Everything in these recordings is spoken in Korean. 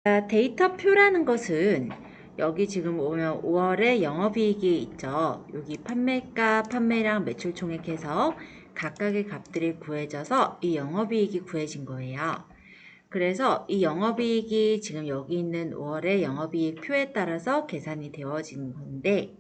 데이터표라는 것은 여기 지금 보면 5월에 영업이익이 있죠. 여기 판매가, 판매량, 매출 총액해서 각각의 값들이 구해져서 이 영업이익이 구해진 거예요. 그래서 이 영업이익이 지금 여기 있는 5월의 영업이익 표에 따라서 계산이 되어진 건데,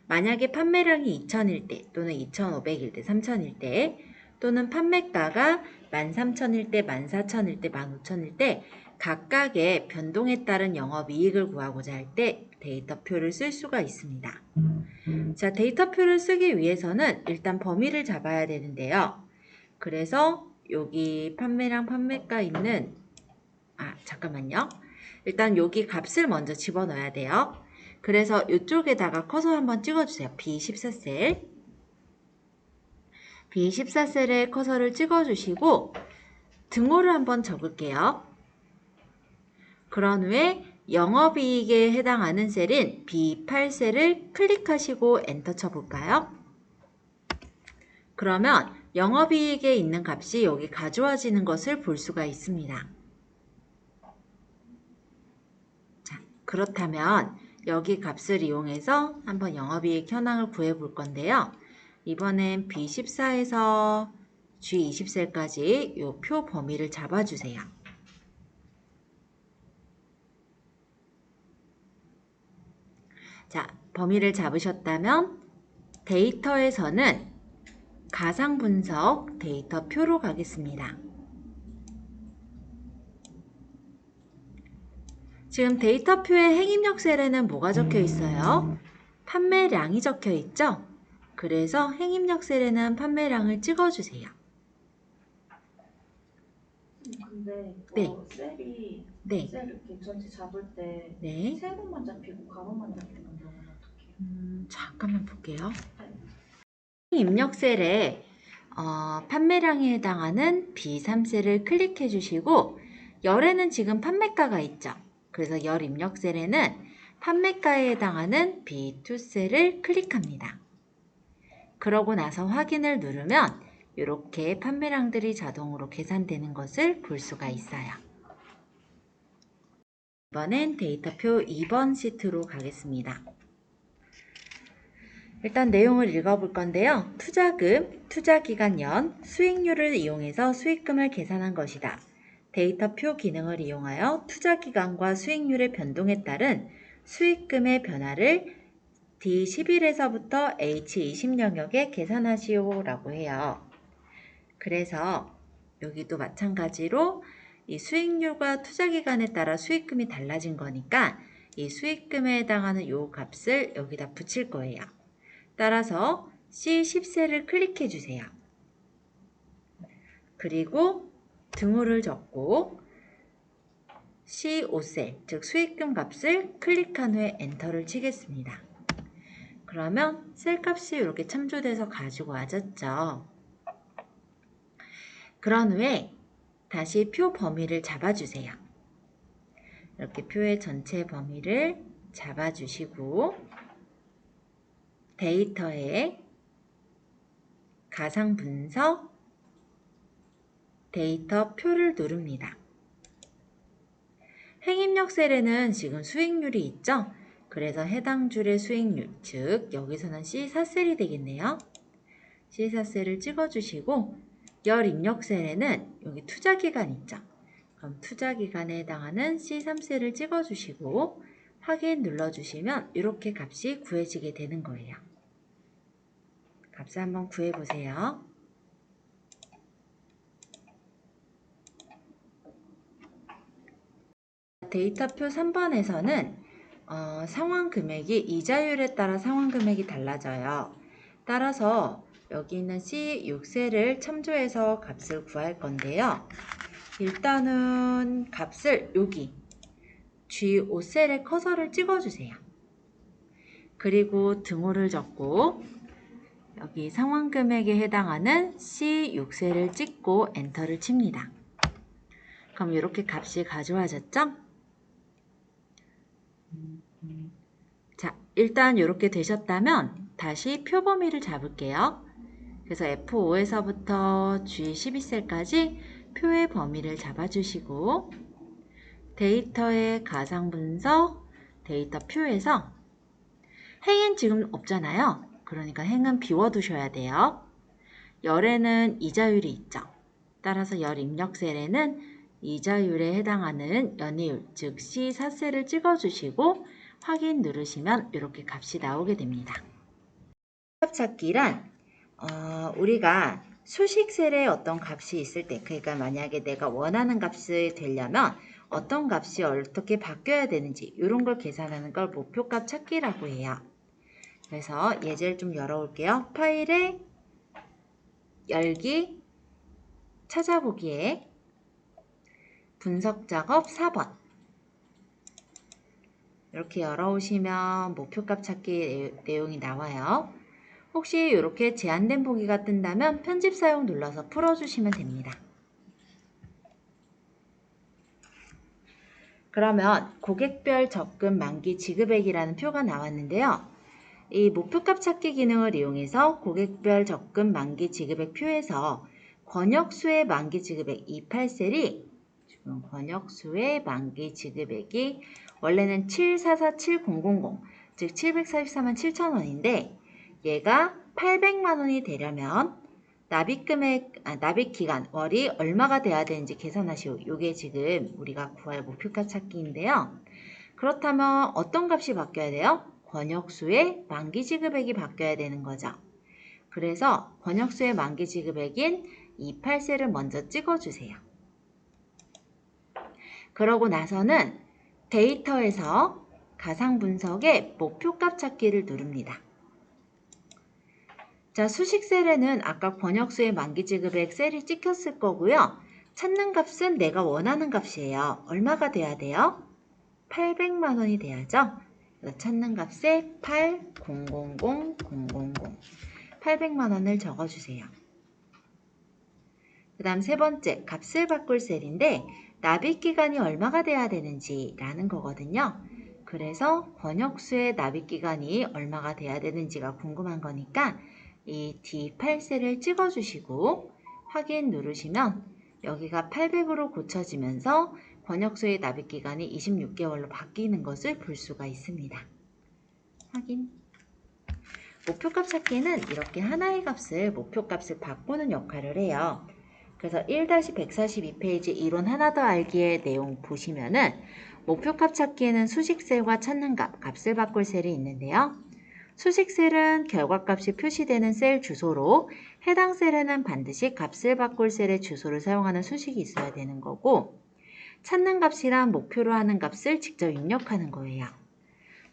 만약에 판매량이 2,000일 때 또는 2,500일 때, 3,000일 때 또는 판매가가 13,000일 때, 14,000일 때, 15,000일 때 각각의 변동에 따른 영업이익을 구하고자 할 때 데이터표를 쓸 수가 있습니다. 자, 데이터표를 쓰기 위해서는 일단 범위를 잡아야 되는데요. 그래서 여기 판매량, 판매가 있는 잠깐만요. 일단 여기 값을 먼저 집어넣어야 돼요. 그래서 이쪽에다가 커서 한번 찍어주세요. B14셀. B14셀에 커서를 찍어주시고 등호를 한번 적을게요. 그런 후에 영업이익에 해당하는 셀인 B8셀을 클릭하시고 엔터 쳐볼까요? 그러면 영업이익에 있는 값이 여기 가져와지는 것을 볼 수가 있습니다. 자, 그렇다면 여기 값을 이용해서 한번 영업이익 현황을 구해 볼 건데요. 이번엔 B14에서 G20셀까지 이 표 범위를 잡아주세요. 자, 범위를 잡으셨다면 데이터에서는 가상분석 데이터표로 가겠습니다. 지금 데이터표의 행입력 셀에는 뭐가 적혀 있어요? 판매량이 적혀 있죠? 그래서 행입력 셀에는 판매량을 찍어주세요. 근데 셀이 셀 이렇게 전체 잡을 때 세로만 잡히고 가로만 잡히는 경우는 어떻게 해요? 잠깐만 볼게요. 입력 셀에 판매량에 해당하는 B3셀을 클릭해 주시고 열에는 지금 판매가가 있죠. 그래서 열 입력 셀에는 판매가에 해당하는 B2셀을 클릭합니다. 그러고 나서 확인을 누르면 이렇게 판매량들이 자동으로 계산되는 것을 볼 수가 있어요. 이번엔 데이터표 2번 시트로 가겠습니다. 일단 내용을 읽어볼 건데요. 투자금, 투자기간연, 수익률을 이용해서 수익금을 계산한 것이다. 데이터표 기능을 이용하여 투자기간과 수익률의 변동에 따른 수익금의 변화를 D11에서부터 H20 영역에 계산하시오 라고 해요. 그래서 여기도 마찬가지로 이 수익률과 투자기간에 따라 수익금이 달라진 거니까 이 수익금에 해당하는 이 값을 여기다 붙일 거예요. 따라서 C10셀을 클릭해 주세요. 그리고 등호를 적고 C5셀, 즉 수익금 값을 클릭한 후에 엔터를 치겠습니다. 그러면 셀 값이 이렇게 참조돼서 가지고 와졌죠. 그런 후에 다시 표 범위를 잡아주세요. 이렇게 표의 전체 범위를 잡아주시고 데이터에 가상분석 데이터표를 누릅니다. 행입력 셀에는 지금 수익률이 있죠? 그래서 해당 줄의 수익률, 즉 여기서는 C4셀이 되겠네요. C4셀을 찍어주시고 열 입력 셀에는 여기 투자기간 있죠? 그럼 투자기간에 해당하는 C3셀을 찍어주시고 확인 눌러주시면 이렇게 값이 구해지게 되는 거예요. 값을 한번 구해보세요. 데이터표 3번에서는 상환 금액이 이자율에 따라 상환 금액이 달라져요. 따라서 여기 있는 C6셀을 참조해서 값을 구할 건데요. 일단은 값을 여기 G5셀에 커서를 찍어주세요. 그리고 등호를 적고 여기 상환 금액에 해당하는 C6셀을 찍고 엔터를 칩니다. 그럼 이렇게 값이 가져와졌죠? 자, 일단 이렇게 되셨다면 다시 표 범위를 잡을게요. 그래서 F5에서부터 G12셀까지 표의 범위를 잡아주시고 데이터의 가상분석, 데이터 뷰에서 행은 지금 없잖아요. 그러니까 행은 비워두셔야 돼요. 열에는 이자율이 있죠. 따라서 열 입력 셀에는 이자율에 해당하는 연이율, 즉 C4셀을 찍어주시고 확인 누르시면 이렇게 값이 나오게 됩니다. 값 찾기란 우리가 수식셀에 어떤 값이 있을 때, 그러니까 만약에 내가 원하는 값이 되려면 어떤 값이 어떻게 바뀌어야 되는지 이런 걸 계산하는 걸 목표값 찾기라고 해요. 그래서 예제를 좀 열어볼게요. 파일에 열기, 찾아보기에 분석 작업 4번 이렇게 열어오시면 목표값 찾기 내용이 나와요. 혹시 이렇게 제한된 보기가 뜬다면 편집 사용 눌러서 풀어주시면 됩니다. 그러면 고객별 적금 만기 지급액이라는 표가 나왔는데요. 이 목표값 찾기 기능을 이용해서 고객별 적금 만기 지급액 표에서 권역수의 만기 지급액 28셀이 지금 권역수의 만기 지급액이 원래는 7447,000, 즉 744만 7천원인데 얘가 800만 원이 되려면 납입 기간 월이 얼마가 돼야 되는지 계산하시오. 이게 지금 우리가 구할 목표값 찾기인데요. 그렇다면 어떤 값이 바뀌어야 돼요? 권역수의 만기 지급액이 바뀌어야 되는 거죠. 그래서 권역수의 만기 지급액인 28셀을 먼저 찍어주세요. 그러고 나서는 데이터에서 가상 분석의 목표값 찾기를 누릅니다. 자, 수식 셀에는 아까 권역수의 만기 지급액 셀이 찍혔을 거고요. 찾는 값은 내가 원하는 값이에요. 얼마가 돼야 돼요? 800만 원이 돼야죠. 찾는 값에 8000,000 800만 원을 적어주세요. 그 다음 세 번째 값을 바꿀 셀인데 납입 기간이 얼마가 돼야 되는지 라는 거거든요. 그래서 권역수의 납입 기간이 얼마가 돼야 되는지가 궁금한 거니까 이 D8셀을 찍어주시고 확인 누르시면 여기가 800으로 고쳐지면서 권역수의 납입 기간이 26개월로 바뀌는 것을 볼 수가 있습니다. 확인. 목표값 찾기는 이렇게 하나의 값을 목표값을 바꾸는 역할을 해요. 그래서 1-142페이지 이론 하나 더 알기의 내용 보시면은 목표값 찾기에는 수식셀과 찾는 값, 값을 바꿀 셀이 있는데요. 수식셀은 결과값이 표시되는 셀 주소로 해당 셀에는 반드시 값을 바꿀 셀의 주소를 사용하는 수식이 있어야 되는 거고 찾는 값이란 목표로 하는 값을 직접 입력하는 거예요.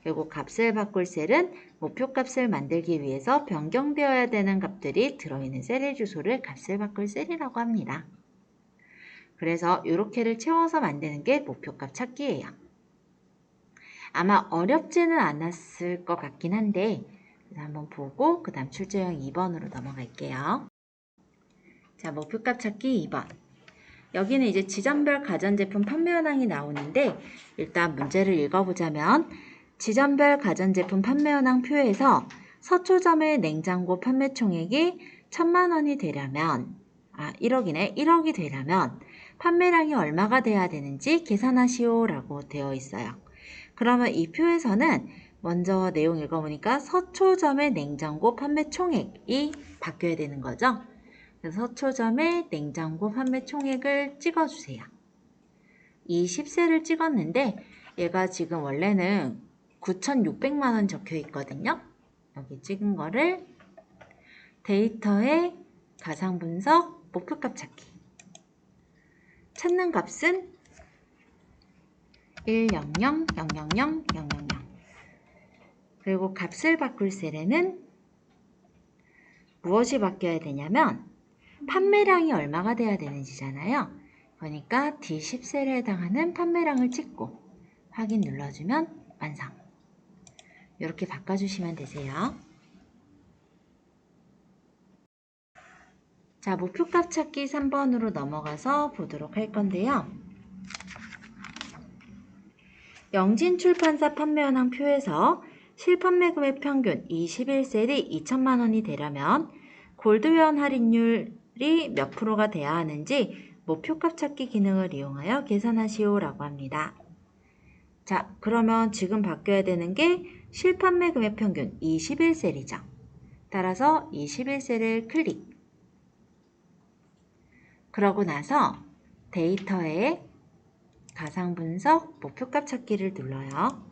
그리고 값을 바꿀 셀은 목표값을 만들기 위해서 변경되어야 되는 값들이 들어있는 셀의 주소를 값을 바꿀 셀이라고 합니다. 그래서 이렇게를 채워서 만드는 게 목표값 찾기예요. 아마 어렵지는 않았을 것 같긴 한데 한번 보고 그 다음 출제형 2번으로 넘어갈게요. 자, 목표값 찾기 2번. 여기는 이제 지점별 가전제품 판매 현황이 나오는데 일단 문제를 읽어보자면 지점별 가전제품 판매 현황 표에서 서초점의 냉장고 판매 총액이 1000만 원이 되려면 1억이 되려면 판매량이 얼마가 돼야 되는지 계산하시오 라고 되어 있어요. 그러면 이 표에서는 먼저 내용 읽어보니까 서초점의 냉장고 판매 총액이 바뀌어야 되는 거죠. 그래서 서초점의 냉장고 판매 총액을 찍어주세요. 이 10세를 찍었는데 얘가 지금 원래는 9,600만 원 적혀 있거든요. 여기 찍은 거를 데이터에 가상 분석 목표값 찾기. 찾는 값은 100,000,000. 그리고 값을 바꿀 셀에는 무엇이 바뀌어야 되냐면 판매량이 얼마가 돼야 되는지잖아요. 그러니까 D10셀에 해당하는 판매량을 찍고 확인 눌러주면 완성. 이렇게 바꿔주시면 되세요. 자, 목표값 찾기 3번으로 넘어가서 보도록 할 건데요. 영진출판사 판매현황 표에서 실판매금액 평균 21셀이 2천만 원이 되려면 골드회원 할인율이 몇 프로가 돼야 하는지 목표값 찾기 기능을 이용하여 계산하시오라고 합니다. 자, 그러면 지금 바뀌어야 되는 게 실판매 금액 평균 21셀이죠. 따라서 21셀을 클릭. 그러고 나서 데이터에 가상 분석 목표값 찾기를 눌러요.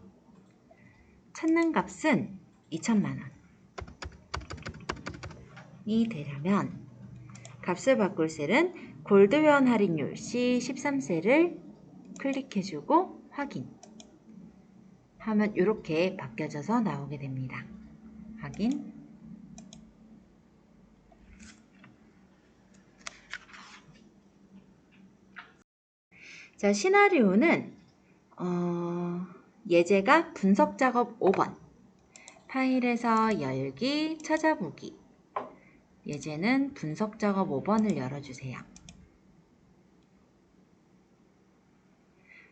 찾는 값은 2천만 원이 되려면 값을 바꿀 셀은 골드회원 할인율 C13셀을 클릭해주고 확인 하면 이렇게 바뀌어져서 나오게 됩니다. 확인. 자, 시나리오는 예제가 분석 작업 5번. 파일에서 열기, 찾아보기. 예제는 분석 작업 5번을 열어주세요.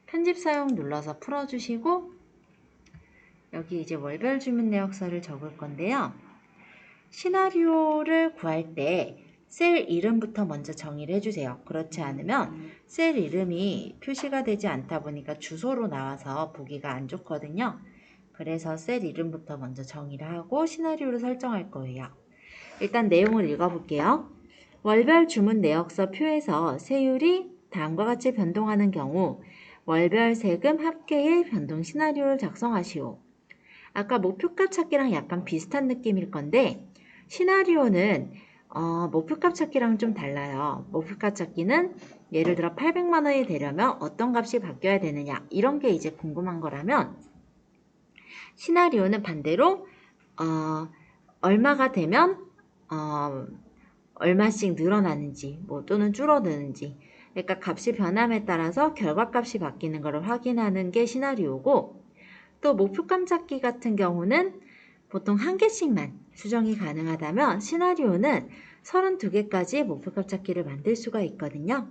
편집 사용 눌러서 풀어주시고 여기 이제 월별 주문 내역서를 적을 건데요. 시나리오를 구할 때 셀 이름부터 먼저 정의를 해주세요. 그렇지 않으면 셀 이름이 표시가 되지 않다 보니까 주소로 나와서 보기가 안 좋거든요. 그래서 셀 이름부터 먼저 정의를 하고 시나리오를 설정할 거예요. 일단 내용을 읽어볼게요. 월별 주문 내역서 표에서 세율이 다음과 같이 변동하는 경우 월별 세금 합계의 변동 시나리오를 작성하시오. 아까 목표값 찾기랑 약간 비슷한 느낌일 건데 시나리오는 목표값 찾기랑 좀 달라요. 목표값 찾기는 예를 들어 800만 원이 되려면 어떤 값이 바뀌어야 되느냐 이런 게 이제 궁금한 거라면 시나리오는 반대로 얼마가 되면 얼마씩 늘어나는지 또는 줄어드는지 그러니까 값이 변함에 따라서 결과값이 바뀌는 것을 확인하는 게 시나리오고 또 목표값 찾기 같은 경우는 보통 한 개씩만 수정이 가능하다면 시나리오는 32개까지 목표값 찾기를 만들 수가 있거든요.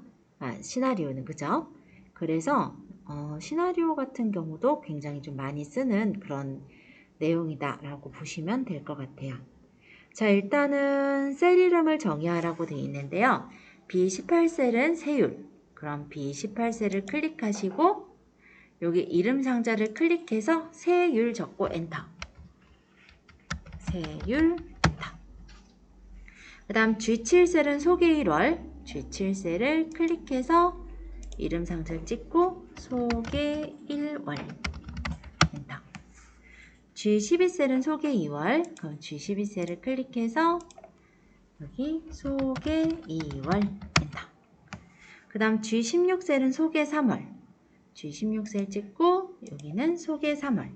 시나리오는 그죠? 그래서 시나리오 같은 경우도 굉장히 좀 많이 쓰는 그런 내용이다 라고 보시면 될 것 같아요. 자, 일단은 셀 이름을 정의하라고 되어 있는데요. B18셀은 세율. 그럼 B18셀을 클릭하시고 여기 이름 상자를 클릭해서 세율 적고 엔터. 세율 엔터. 그 다음 G7셀은 소개 1월. G7셀을 클릭해서 이름 상자를 찍고 소개 1월 엔터. G12셀은 소개 2월. 그럼 G12셀을 클릭해서 여기 소개 2월 엔터. 그 다음 G16셀은 소개 3월. G16셀 찍고 여기는 소개 3월.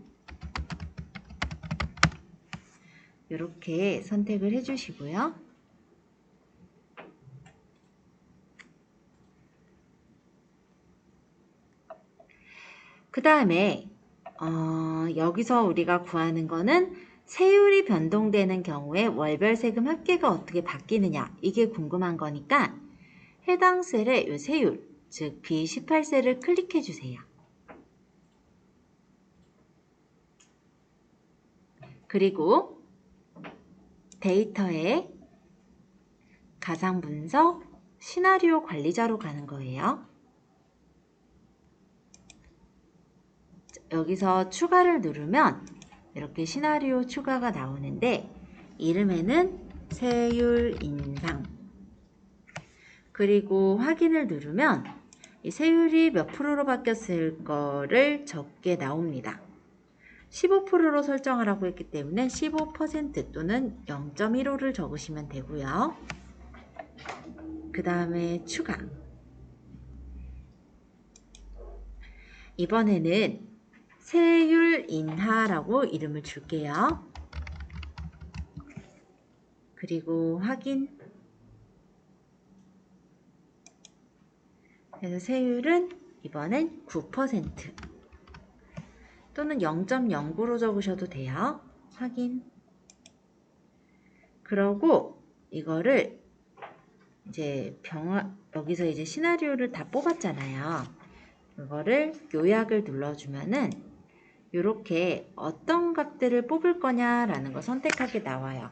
이렇게 선택을 해주시고요. 그 다음에 여기서 우리가 구하는 거는 세율이 변동되는 경우에 월별 세금 합계가 어떻게 바뀌느냐 이게 궁금한 거니까 해당 셀의 이 세율 즉 B18셀을 클릭해 주세요. 그리고 데이터에 가상 분석 시나리오 관리자로 가는 거예요. 여기서 추가를 누르면 이렇게 시나리오 추가가 나오는데 이름에는 세율 인상 그리고 확인을 누르면 이 세율이 몇 프로로 바뀌었을 거를 적게 나옵니다. 15%로 설정하라고 했기 때문에 15% 또는 0.15를 적으시면 되고요. 그 다음에 추가. 이번에는 세율 인하라고 이름을 줄게요. 그리고 확인. 그래서 세율은 이번엔 9% 또는 0.09로 적으셔도 돼요. 확인. 그러고 이거를 이제 여기서 이제 시나리오를 다 뽑았잖아요. 이거를 요약을 눌러주면은 이렇게 어떤 값들을 뽑을 거냐라는 거 선택하게 나와요.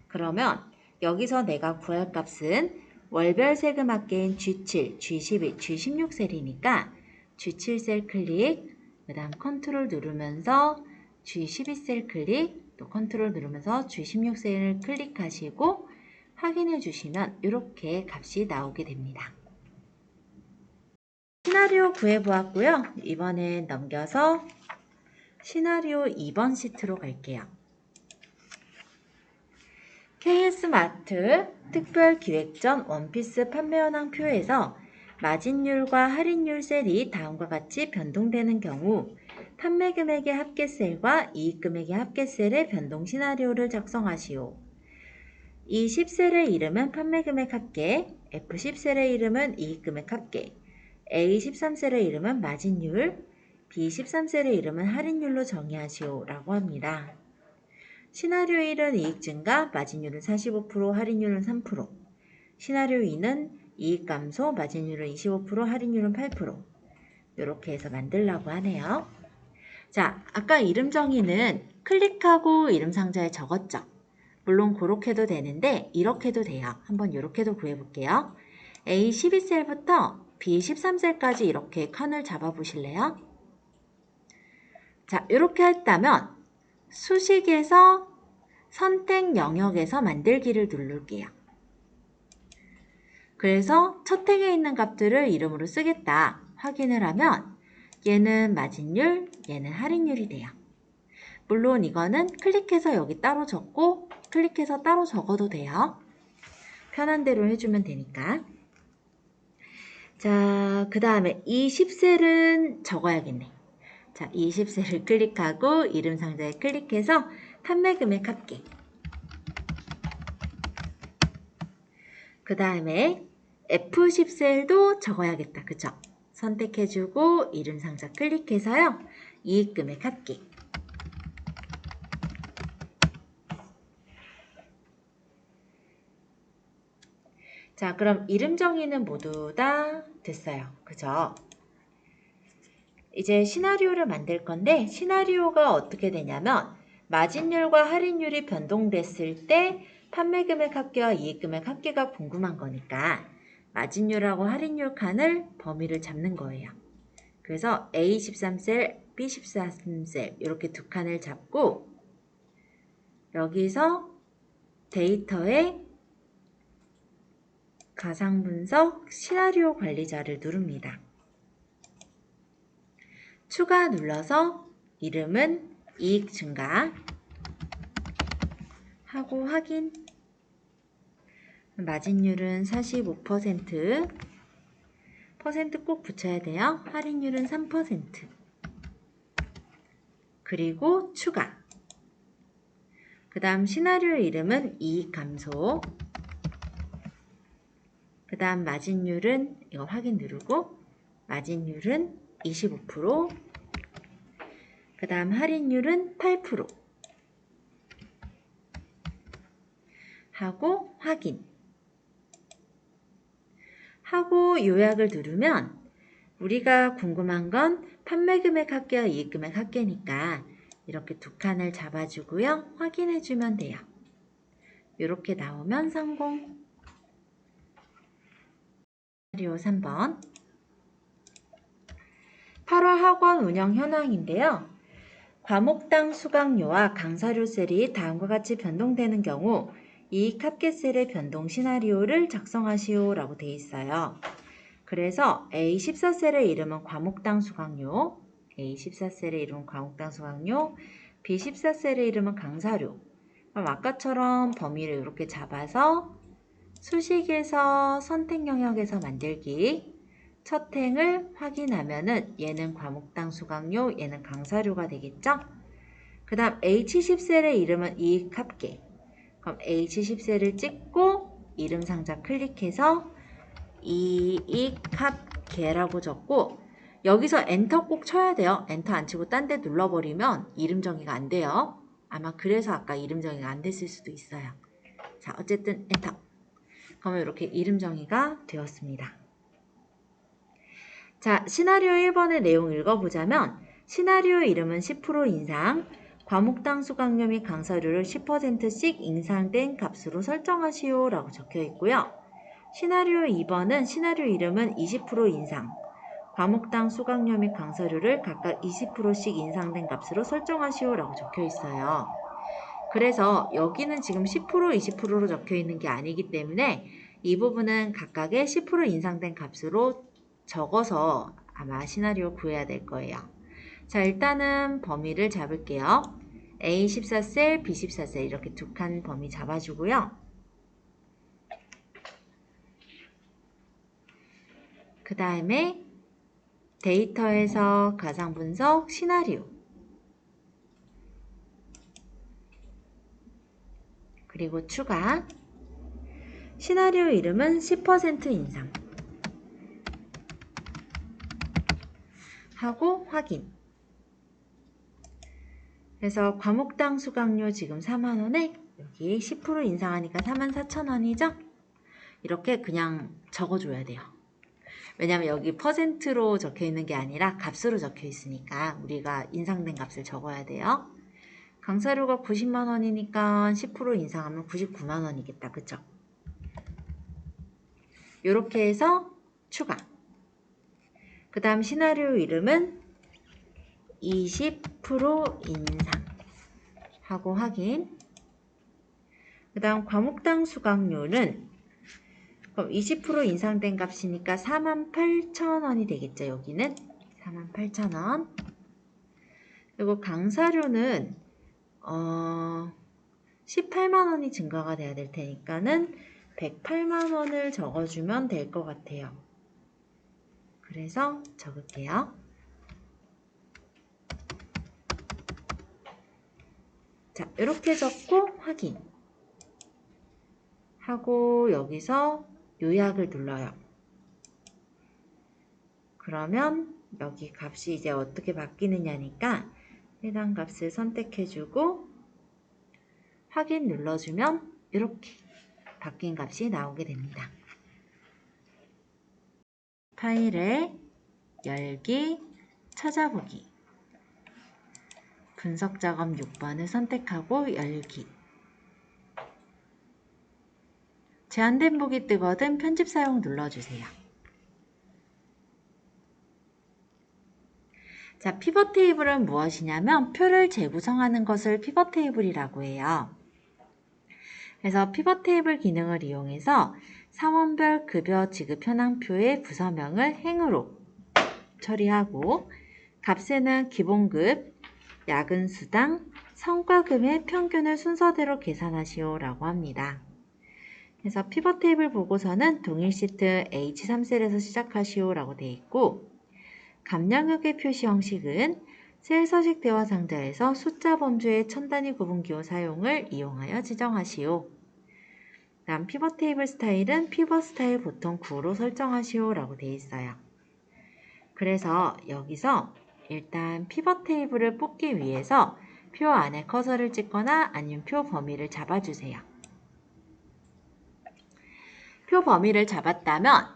그러면 여기서 내가 구할 값은 월별 세금 합계인 G7, G11, G16셀이니까 G7셀 클릭, 그 다음 컨트롤 누르면서 G12셀 클릭, 또 컨트롤 누르면서 G16셀을 클릭하시고 확인해 주시면 이렇게 값이 나오게 됩니다. 시나리오 구해보았고요. 이번엔 넘겨서 시나리오 2번 시트로 갈게요. KS마트 특별기획전 원피스 판매 현황 표에서 마진율과 할인율 셀이 다음과 같이 변동되는 경우 판매 금액의 합계셀과 이익 금액의 합계셀의 변동 시나리오를 작성하시오. 이 10셀의 이름은 판매 금액 합계, F10셀의 이름은 이익 금액 합계, A13셀의 이름은 마진율, B13셀의 이름은 할인율로 정의하시오 라고 합니다. 시나리오 1은 이익 증가, 마진율은 45%, 할인율은 3%. 시나리오 2는 이익 감소, 마진율은 25%, 할인율은 8%. 이렇게 해서 만들라고 하네요. 자, 아까 이름 정의는 클릭하고 이름 상자에 적었죠. 물론 그렇게도 되는데 이렇게도 돼요. 한번 이렇게도 구해볼게요. A12셀부터 B13셀까지 이렇게 칸을 잡아보실래요? 자, 이렇게 했다면 수식에서 선택 영역에서 만들기를 누를게요. 그래서 첫 행에 있는 값들을 이름으로 쓰겠다 확인을 하면 얘는 마진율, 얘는 할인율이 돼요. 물론 이거는 클릭해서 여기 따로 적고 클릭해서 따로 적어도 돼요. 편한 대로 해주면 되니까. 자, 그 다음에 20셀은 적어야겠네. 자, 20셀을 클릭하고 이름 상자에 클릭해서 판매 금액 합계. 그 다음에 F10셀도 적어야겠다. 그죠? 선택해주고 이름 상자 클릭해서요. 이익 금액 합계. 자, 그럼 이름 정의는 모두 다 됐어요. 그죠? 이제 시나리오를 만들 건데 시나리오가 어떻게 되냐면 마진율과 할인율이 변동됐을 때 판매 금액 합계와 이익 금액 합계가 궁금한 거니까 마진율하고 할인율 칸을 범위를 잡는 거예요. 그래서 A13셀, B13셀 이렇게 두 칸을 잡고 여기서 데이터에 가상분석 시나리오 관리자를 누릅니다. 추가 눌러서 이름은 이익 증가 하고 확인. 마진율은 45%, 퍼센트 꼭 붙여야 돼요. 할인율은 3%. 그리고 추가. 그 다음 시나리오 이름은 이익 감소. 그 다음 마진율은 이거 확인 누르고 마진율은 25%. 그 다음 할인율은 8%. 하고 확인. 하고 요약을 누르면 우리가 궁금한 건 판매 금액 합계와 이익 금액 합계니까 이렇게 두 칸을 잡아주고요. 확인해주면 돼요. 이렇게 나오면 성공. 시나리오 3번. 8월 학원 운영 현황인데요. 과목당 수강료와 강사료 셀이 다음과 같이 변동되는 경우 이익 합계셀의 변동 시나리오를 작성하시오 라고 되어 있어요. 그래서 A14셀의 이름은 과목당 수강료, A14셀의 이름은 과목당 수강료, B14셀의 이름은 강사료. 그럼 아까처럼 범위를 이렇게 잡아서 수식에서 선택 영역에서 만들기. 첫 행을 확인하면은 얘는 과목당 수강료, 얘는 강사료가 되겠죠? 그 다음 H10셀의 이름은 이익 합계. 그럼 H10셀을 찍고 이름 상자 클릭해서 이익 합계라고 적고 여기서 엔터 꼭 쳐야 돼요. 엔터 안 치고 딴 데 눌러버리면 이름 정의가 안 돼요. 아마 그래서 아까 이름 정의가 안 됐을 수도 있어요. 자, 어쨌든 엔터. 그러면 이렇게 이름 정의가 되었습니다. 자, 시나리오 1번의 내용 읽어보자면 시나리오 이름은 10% 인상, 과목당 수강료 및 강사료를 10%씩 인상된 값으로 설정하시오 라고 적혀 있고요. 시나리오 2번은 시나리오 이름은 20% 인상. 과목당 수강료 및 강사료를 각각 20%씩 인상된 값으로 설정하시오 라고 적혀 있어요. 그래서 여기는 지금 10% 20%로 적혀 있는 게 아니기 때문에 이 부분은 각각의 10% 인상된 값으로 적어서 아마 시나리오 구해야 될 거예요. 자, 일단은 범위를 잡을게요. A 14셀, B 14셀 이렇게 두 칸 범위 잡아주고요. 그 다음에 데이터에서 가상 분석 시나리오 그리고 추가 시나리오 이름은 10% 인상 하고 확인. 그래서 과목당 수강료 지금 4만원에 여기 10% 인상하니까 44,000원이죠? 이렇게 그냥 적어줘야 돼요. 왜냐면 여기 퍼센트로 적혀 있는 게 아니라 값으로 적혀 있으니까 우리가 인상된 값을 적어야 돼요. 강사료가 90만원이니까 10% 인상하면 99만원이겠다. 그쵸? 이렇게 해서 추가. 그 다음 시나리오 이름은 20% 인상 하고 확인. 그 다음 과목당 수강료는 그럼 20% 인상된 값이니까 48,000원이 되겠죠. 여기는 48,000원. 그리고 강사료는 18만원이 증가가 돼야 될 테니까는 108만원을 적어주면 될 것 같아요. 그래서 적을게요. 자, 이렇게 적고 확인 하고 여기서 요약을 눌러요. 그러면 여기 값이 이제 어떻게 바뀌느냐니까 해당 값을 선택해주고 확인 눌러주면 이렇게 바뀐 값이 나오게 됩니다. 파일에 열기, 찾아보기 분석 작업 6번을 선택하고 열기 제한된 보기 뜨거든 편집 사용 눌러주세요. 자, 피벗 테이블은 무엇이냐면 표를 재구성하는 것을 피벗 테이블이라고 해요. 그래서 피벗 테이블 기능을 이용해서 사원별 급여 지급 현황표의 부서명을 행으로 처리하고 값에는 기본급, 야근수당, 성과금의 평균을 순서대로 계산하시오 라고 합니다. 그래서 피벗 테이블 보고서는 동일 시트 H3셀에서 시작하시오 라고 되어 있고 감량역의 표시 형식은 셀 서식 대화 상자에서 숫자 범주의 천 단위 구분기호 사용을 이용하여 지정하시오. 다음 피벗 테이블 스타일은 피벗 스타일 보통 9로 설정하시오 라고 되어 있어요. 그래서 여기서 일단 피벗 테이블을 뽑기 위해서 표 안에 커서를 찍거나 아니면 표 범위를 잡아주세요. 표 범위를 잡았다면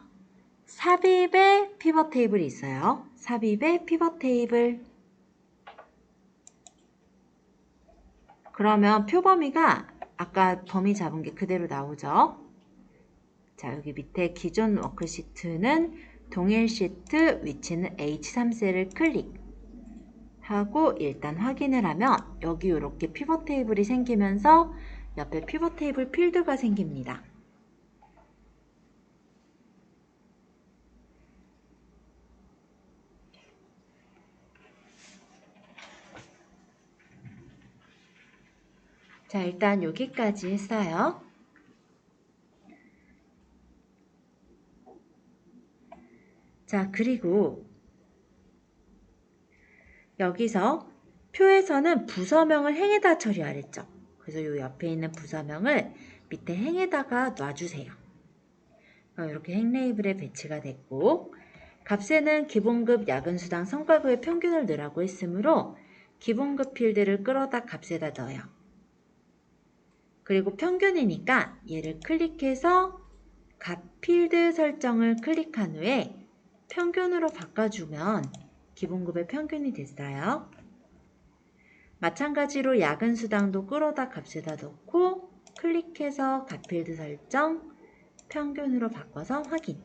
삽입의 피벗 테이블이 있어요. 삽입의 피벗 테이블. 그러면 표 범위가 아까 범위 잡은 게 그대로 나오죠. 자, 여기 밑에 기존 워크시트는 동일 시트, 위치는 H3셀을 클릭하고 일단 확인을 하면 여기 이렇게 피벗 테이블이 생기면서 옆에 피벗 테이블 필드가 생깁니다. 자, 일단 여기까지 했어요. 자, 그리고 여기서 표에서는 부서명을 행에다 처리하랬죠. 그래서 요 옆에 있는 부서명을 밑에 행에다가 놔주세요. 이렇게 행 레이블에 배치가 됐고 값에는 기본급, 야근수당, 성과급의 평균을 넣으라고 했으므로 기본급 필드를 끌어다 값에다 넣어요. 그리고 평균이니까 얘를 클릭해서 값 필드 설정을 클릭한 후에 평균으로 바꿔주면 기본급의 평균이 됐어요. 마찬가지로 야근수당도 끌어다 값에다 넣고 클릭해서 값 필드 설정, 평균으로 바꿔서 확인.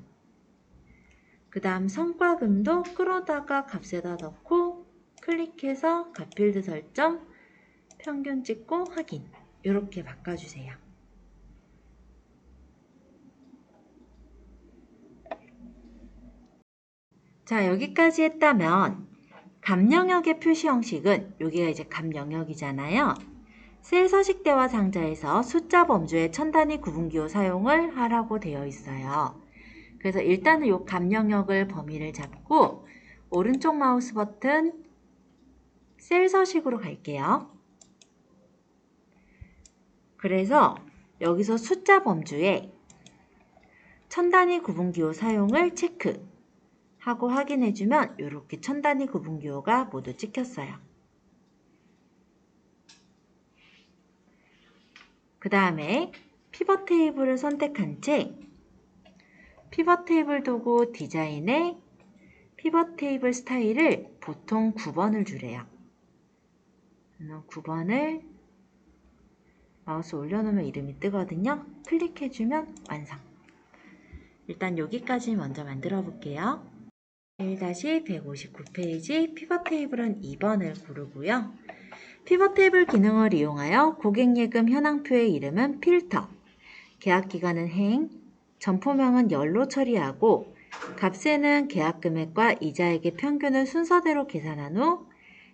그 다음 성과금도 끌어다가 값에다 넣고 클릭해서 값필드 설정, 평균 찍고 확인. 이렇게 바꿔주세요. 자, 여기까지 했다면 값 영역의 표시 형식은 여기가 이제 값 영역이잖아요. 셀 서식대와 상자에서 숫자 범주의 천 단위 구분기호 사용을 하라고 되어 있어요. 그래서 일단은 이 값 영역을 범위를 잡고 오른쪽 마우스 버튼 셀 서식으로 갈게요. 그래서 여기서 숫자 범주에 천 단위 구분기호 사용을 체크하고 확인해주면 이렇게 천 단위 구분기호가 모두 찍혔어요. 그 다음에 피벗 테이블을 선택한 채 피벗 테이블 도구 디자인에 피벗 테이블 스타일을 보통 9번을 주래요. 9번을 마우스 올려놓으면 이름이 뜨거든요. 클릭해주면 완성. 일단 여기까지 먼저 만들어 볼게요. 1-159페이지 피벗 테이블은 2번을 고르고요. 피벗 테이블 기능을 이용하여 고객예금 현황표의 이름은 필터, 계약기간은 행, 점포명은 열로 처리하고 값에는 계약금액과 이자액의 평균을 순서대로 계산한 후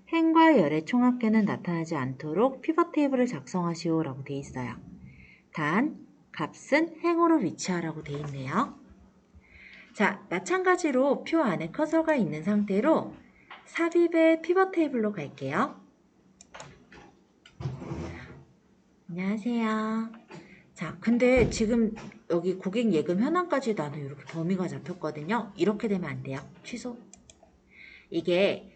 행과 열의 총합계는 나타나지 않도록 피벗 테이블을 작성하시오 라고 되어 있어요. 단, 값은 행으로 위치하라고 되어 있네요. 자, 마찬가지로 표 안에 커서가 있는 상태로 삽입의 피벗 테이블로 갈게요. 안녕하세요. 자, 근데 지금 여기 고객 예금 현황까지 나는 이렇게 범위가 잡혔거든요. 이렇게 되면 안 돼요. 취소. 이게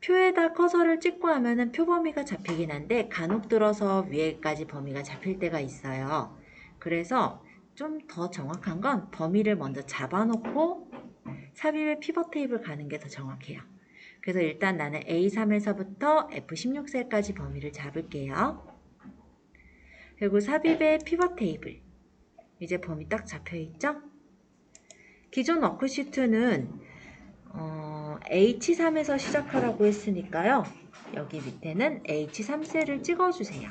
표에다 커서를 찍고 하면은 표 범위가 잡히긴 한데 간혹 들어서 위에까지 범위가 잡힐 때가 있어요. 그래서 좀 더 정확한 건 범위를 먼저 잡아놓고 삽입의 피벗 테이블 가는 게 더 정확해요. 그래서 일단 나는 A3에서부터 F16셀까지 범위를 잡을게요. 그리고 삽입의 피벗 테이블. 이제 범위 딱 잡혀있죠? 기존 워크시트는 H3에서 시작하라고 했으니까요. 여기 밑에는 H3셀을 찍어주세요.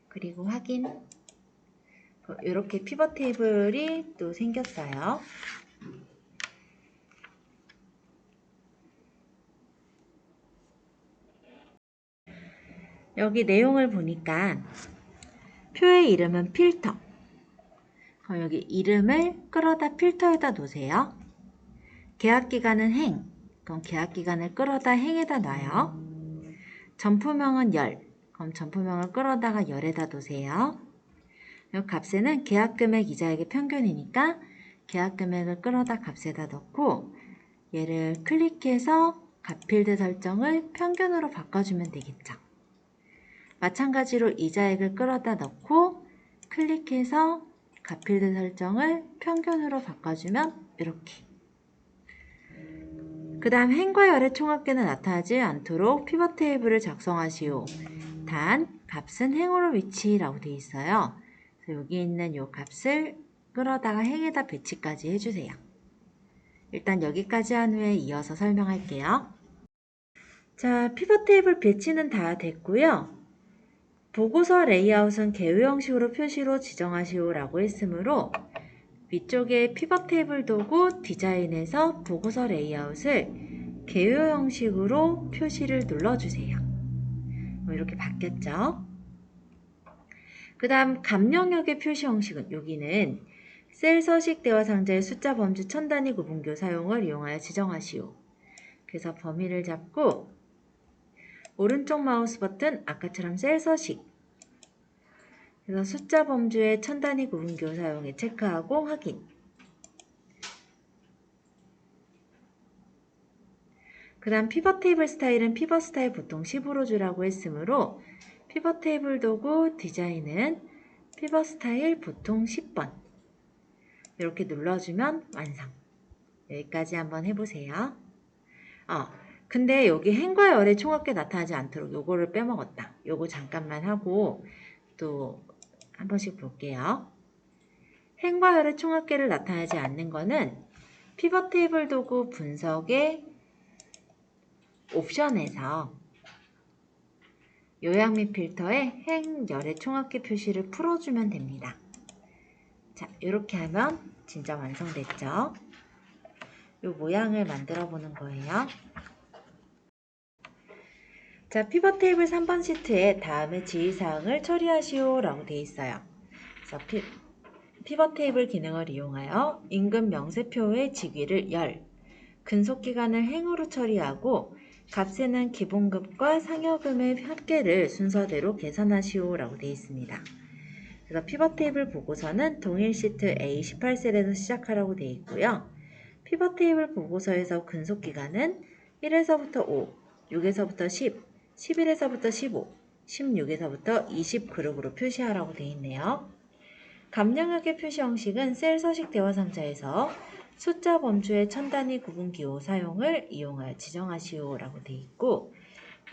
그리고 확인. 이렇게 피벗 테이블이 또 생겼어요. 여기 내용을 보니까 표의 이름은 필터. 그럼 여기 이름을 끌어다 필터에다 놓으세요. 계약기간은 행. 그럼 계약기간을 끌어다 행에다 놔요. 점포명은 열. 그럼 점포명을 끌어다가 열에다 놓으세요. 이 값에는 계약금액 이자액의 평균이니까 계약금액을 끌어다 값에다 넣고 얘를 클릭해서 값필드 설정을 평균으로 바꿔주면 되겠죠. 마찬가지로 이자액을 끌어다 넣고 클릭해서 값필드 설정을 평균으로 바꿔주면 이렇게. 그 다음 행과 열의 총합계는 나타나지 않도록 피벗 테이블을 작성하시오. 단 값은 행으로 위치라고 되어 있어요. 그래서 여기 있는 이 값을 끌어다가 행에다 배치까지 해주세요. 일단 여기까지 한 후에 이어서 설명할게요. 자, 피벗 테이블 배치는 다 됐고요. 보고서 레이아웃은 개요 형식으로 표시로 지정하시오 라고 했으므로 위쪽에 피벗 테이블 도구 디자인에서 보고서 레이아웃을 개요 형식으로 표시를 눌러주세요. 이렇게 바뀌었죠. 그 다음 값 영역의 표시 형식은 여기는 셀 서식 대화 상자의 숫자 범주 천 단위 구분기호 사용을 이용하여 지정하시오. 그래서 범위를 잡고 오른쪽 마우스 버튼 아까처럼 셀 서식. 그래서 숫자 범주의 천 단위 구분기호 사용에 체크하고 확인. 그 다음 피벗 테이블 스타일은 피벗 스타일 보통 10으로 주라고 했으므로 피벗 테이블 도구 디자인은 피벗 스타일 보통 10번 이렇게 눌러주면 완성. 여기까지 한번 해보세요. 근데 여기 행과 열의 총합계 나타나지 않도록 요거를 빼먹었다. 요거 잠깐만 하고 또 한 번씩 볼게요. 행과 열의 총합계를 나타내지 않는 거는 피벗 테이블 도구 분석의 옵션에서 요약 및 필터에 행, 열의 총합계 표시를 풀어주면 됩니다. 자, 이렇게 하면 진짜 완성됐죠? 이 모양을 만들어 보는 거예요. 자, 피벗 테이블 3번 시트에 다음의 지휘사항을 처리하시오 라고 되어 있어요. 그래서 피벗 테이블 기능을 이용하여 임금 명세표의 직위를 열, 근속기간을 행으로 처리하고 값에는 기본급과 상여금의 합계를 순서대로 계산하시오 라고 되어 있습니다. 그래서 피벗 테이블 보고서는 동일 시트 A18셀에서 시작하라고 되어 있고요. 피벗 테이블 보고서에서 근속기간은 1에서부터 5, 6에서부터 10, 11에서부터 15, 16에서부터 20 그룹으로 표시하라고 되어 있네요. 감영역의 표시 형식은 셀 서식 대화 상자에서 숫자 범주의 천 단위 구분 기호 사용을 이용하여 지정하시오 라고 되어 있고,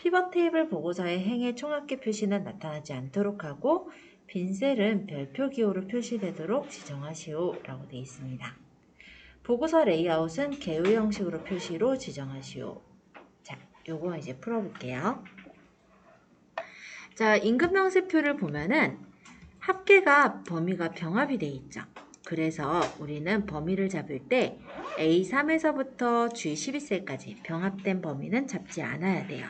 피벗 테이블 보고서의 행의 총합계 표시는 나타나지 않도록 하고 빈 셀은 별표 기호로 표시되도록 지정하시오 라고 되어 있습니다. 보고서 레이아웃은 개요 형식으로 표시로 지정하시오. 자, 요거 이제 풀어볼게요. 자, 임금명세표를 보면은 합계가 범위가 병합이 되어 있죠. 그래서 우리는 범위를 잡을 때 A3에서부터 G12셀까지 병합된 범위는 잡지 않아야 돼요.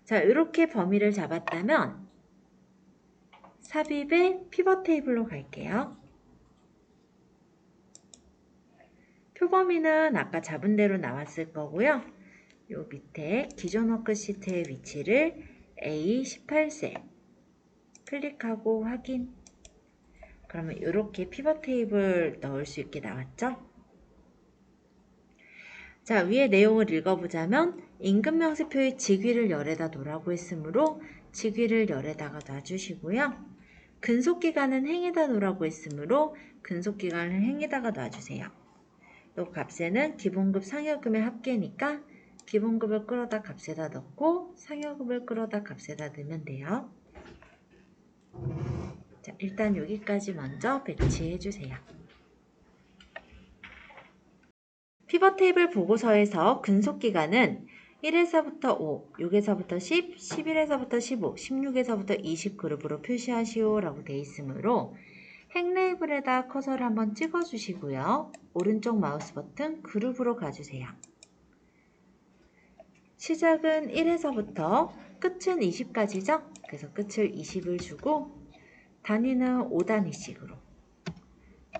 자, 이렇게 범위를 잡았다면 삽입의 피벗 테이블로 갈게요. 표범위는 아까 잡은 대로 나왔을 거고요. 요 밑에 기존 워크시트의 위치를 A18셀 클릭하고 확인. 그러면 이렇게 피벗 테이블 넣을 수 있게 나왔죠? 자, 위에 내용을 읽어보자면 임금명세표의 직위를 열에다 놓으라고 했으므로 직위를 열에다가 놔주시고요. 근속기간은 행에다 놓으라고 했으므로 근속기간을 행에다가 놔주세요. 또 값에는 기본급 상여금의 합계니까 기본급을 끌어다 값에다 넣고 상여금을 끌어다 값에다 넣으면 돼요. 자, 일단 여기까지 먼저 배치해 주세요. 피벗 테이블 보고서에서 근속기간은 1에서부터 5, 6에서부터 10, 11에서부터 15, 16에서부터 20 그룹으로 표시하시오 라고 되어 있으므로 행 레이블에다 커서를 한번 찍어 주시고요. 오른쪽 마우스 버튼 그룹으로 가주세요. 시작은 1에서부터 끝은 20까지죠? 그래서 끝을 20을 주고 단위는 5단위씩으로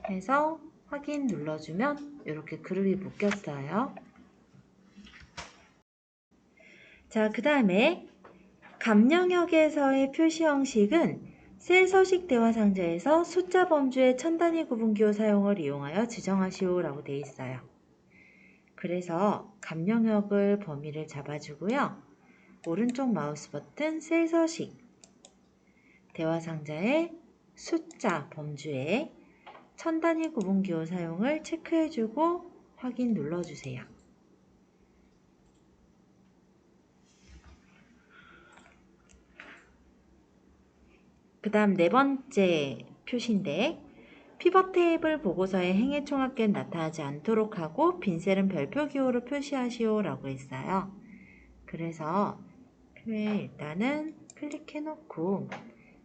해서 확인 눌러주면 이렇게 그룹이 묶였어요. 자, 그 다음에 감영역에서의 표시 형식은 셀 서식 대화 상자에서 숫자 범주의 천 단위 구분기호 사용을 이용하여 지정하시오 라고 되어 있어요. 그래서 감영역을 범위를 잡아주고요. 오른쪽 마우스 버튼 셀 서식 대화 상자의 숫자 범주에 천 단위 구분기호 사용을 체크해주고 확인 눌러주세요. 그 다음 네 번째 표시인데 피벗 테이블 보고서의 행의 총합계는 나타나지 않도록 하고 빈 셀은 별표 기호로 표시하시오 라고 했어요. 그래서 일단은 클릭해 놓고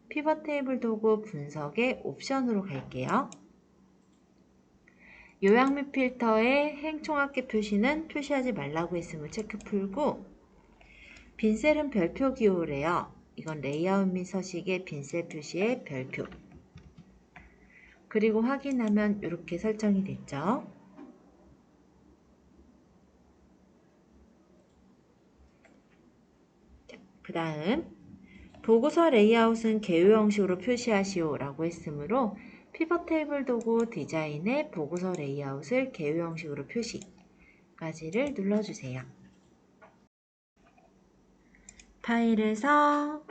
피벗 테이블 도구 분석의 옵션으로 갈게요. 요약 및 필터의 행 총합계 표시는 표시하지 말라고 했음을 체크 풀고 빈 셀은 별표 기호래요. 이건 레이아웃 및 서식의 빈셀 표시의 별표. 그리고 확인하면 이렇게 설정이 됐죠. 그 다음 보고서 레이아웃은 개요 형식으로 표시하시오 라고 했으므로 피벗 테이블 도구 디자인의 보고서 레이아웃을 개요 형식으로 표시까지를 눌러주세요. 파일에서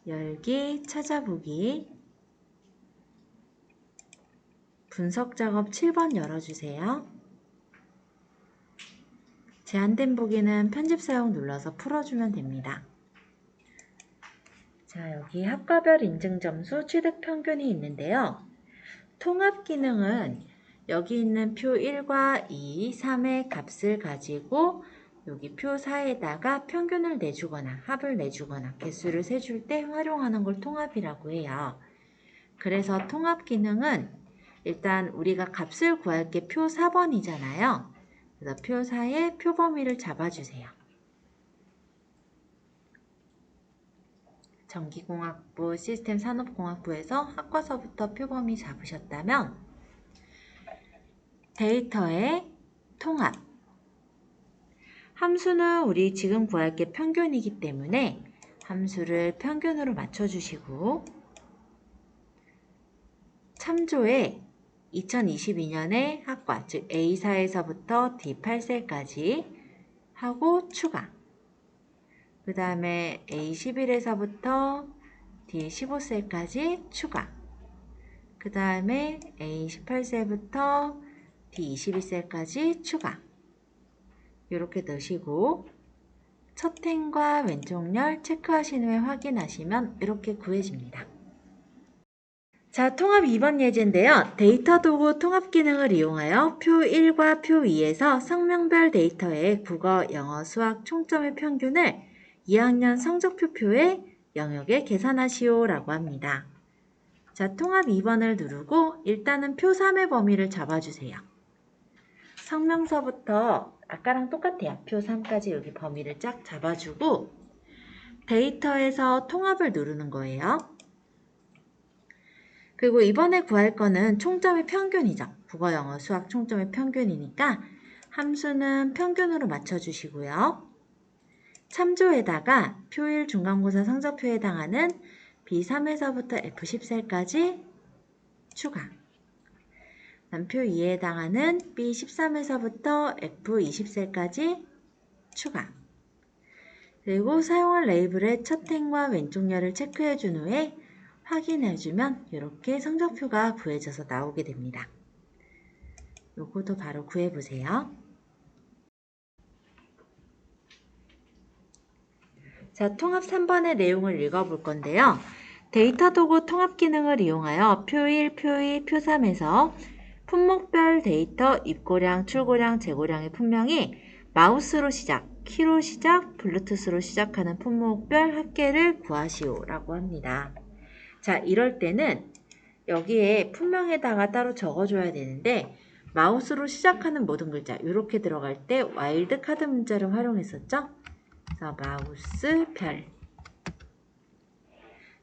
열기, 찾아보기, 분석 작업 7번 열어주세요. 제한된 보기는 편집 사용 눌러서 풀어주면 됩니다. 자, 여기 학과별 인증 점수 취득 평균이 있는데요. 통합 기능은 여기 있는 표 1과 2, 3의 값을 가지고 여기 표 4에다가 평균을 내주거나 합을 내주거나 개수를 세줄 때 활용하는 걸 통합이라고 해요. 그래서 통합 기능은 일단 우리가 값을 구할 게 표 4번이잖아요. 그래서 표 4의 표 범위를 잡아주세요. 전기공학부, 시스템 산업공학부에서 학과서부터 표 범위 잡으셨다면 데이터의 통합. 함수는 우리 지금 구할 게 평균이기 때문에 함수를 평균으로 맞춰주시고 참조에 2022년의 학과, 즉 A4에서부터 D8셀까지 하고 추가. 그 다음에 A11에서부터 D15셀까지 추가. 그 다음에 A18셀부터 D22셀까지 추가. 이렇게 넣으시고 첫 행과 왼쪽 열 체크하신 후에 확인하시면 이렇게 구해집니다. 자, 통합 2번 예제인데요. 데이터 도구 통합 기능을 이용하여 표 1과 표 2에서 성명별 데이터의 국어, 영어, 수학 총점의 평균을 2학년 성적표표의 영역에 계산하시오 라고 합니다. 자, 통합 2번을 누르고 일단은 표 3의 범위를 잡아주세요. 성명서부터 아까랑 똑같아요. 표 3까지 여기 범위를 쫙 잡아주고 데이터에서 통합을 누르는 거예요. 그리고 이번에 구할 거는 총점의 평균이죠. 국어, 영어, 수학 총점의 평균이니까 함수는 평균으로 맞춰주시고요. 참조에다가 표 1 중간고사 성적표에 해당하는 B3에서부터 F10셀까지 추가. 표 2에 해당하는 B13에서부터 F20셀까지 추가. 그리고 사용할 레이블의 첫 행과 왼쪽 열을 체크해 준 후에 확인해주면 이렇게 성적표가 구해져서 나오게 됩니다. 요거도 바로 구해보세요. 자, 통합 3번의 내용을 읽어볼 건데요. 데이터 도구 통합 기능을 이용하여 표 1, 표 2, 표 3에서 품목별 데이터 입고량, 출고량, 재고량의 품명이 마우스로 시작, 키로 시작, 블루투스로 시작하는 품목별 합계를 구하시오 라고 합니다. 자, 이럴 때는 여기에 품명에다가 따로 적어줘야 되는데 마우스로 시작하는 모든 글자 이렇게 들어갈 때 와일드 카드 문자를 활용했었죠. 그래서 마우스 별,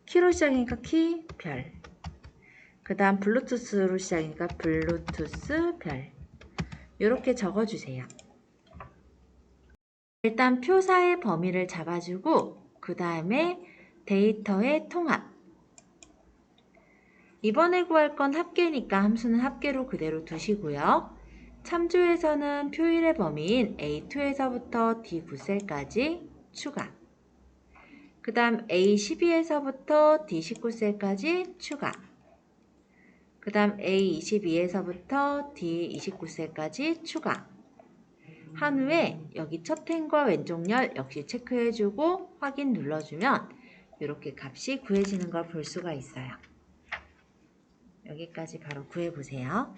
키로 시작이니까 키 별, 그 다음 블루투스로 시작이니까 블루투스 별 이렇게 적어주세요. 일단 표사의 범위를 잡아주고 그 다음에 데이터의 통합. 이번에 구할 건 합계니까 함수는 합계로 그대로 두시고요. 참조에서는 표 1의 범위인 A2에서부터 D9셀까지 추가. 그 다음 A12에서부터 D19셀까지 추가. 그 다음 A22에서부터 D29셀까지 추가. 한 후에 여기 첫 행과 왼쪽 열 역시 체크해주고 확인 눌러주면 이렇게 값이 구해지는 걸 볼 수가 있어요. 여기까지 바로 구해보세요.